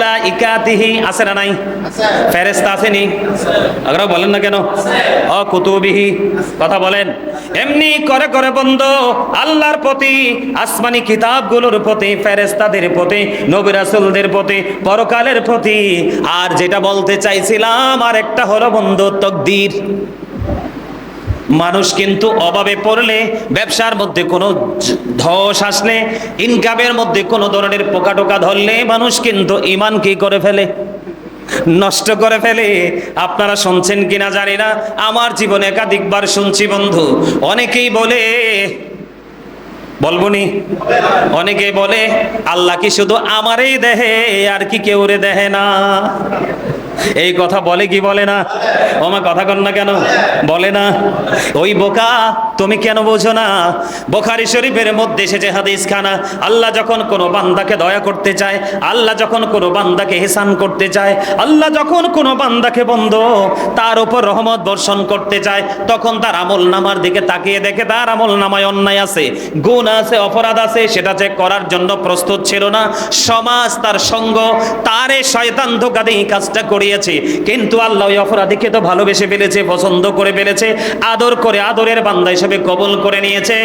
মালাইকাতিহি, আছে না নাই? ফেরেশতা আসেনি? আপনারা বলেন না কেন? ও কুতুবিহি, কথা বলেন। এমনি করে করে বন্ধু আল্লাহর প্রতি, আসমানি কিতাবগুলোর প্রতি, ফেরেশতাদের প্রতি, নবী রাসূলদের প্রতি, পরকালের প্রতি। আর যেটা বলতে চাইছিলাম আর একটা হলো বন্ধু তাকদীর। মানুষ কিন্তু অভাবে পড়লে, ব্যবসার মধ্যে কোনো ধস আসলে, ইনকামের মধ্যে কোনো ধরনের পোকা টোকা ধরলে মানুষ কিন্তু ঈমান কি করে ফেলে? নষ্ট করে ফেলে। আপনারা শুনছেন কিনা জানি না, আমার জীবনে একাধিকবার শুনছি বন্ধু। অনেকেই বলে, বলবো নি, অনেকেই বলে আল্লাহ কি শুধু আমারই দেহে আর কি কেউ রে দেহে না? এই কথা বলে কি বলে না? ও মা, কথা কন না কেন? বলে না? ওই বোকা, তুমি কেন বোঝো না? বুখারী শরীফের মধ্যে এসেছে হাদিস খানা, আল্লাহ যখন কোনো বান্দাকে দয়া করতে চায়, আল্লাহ যখন কোনো বান্দাকে ইহসান করতে চায়, আল্লাহ যখন কোনো বান্দাকে বন্ধু তার উপর রহমত বর্ষণ করতে চায়, তখন তার আমল নামার দিকে তাকিয়ে দেখে তার আমল নামায় অন্যায় আছে, গুণ আছে, অপরাধ আছে, সেটা যে করার জন্য প্রস্তুত ছিল না। সমাজ, তার সঙ্গ, তারে শয়তান ধোঁকা দিয়ে কাজটা করিয়েছে। কিন্তু আল্লাহ ওই অপরাধীকে তো ভালোবেসে ফেলেছে, পছন্দ করে ফেলেছে, আদর করে আদরের বান্দা হিসেবে কবুল করে নিয়েছে।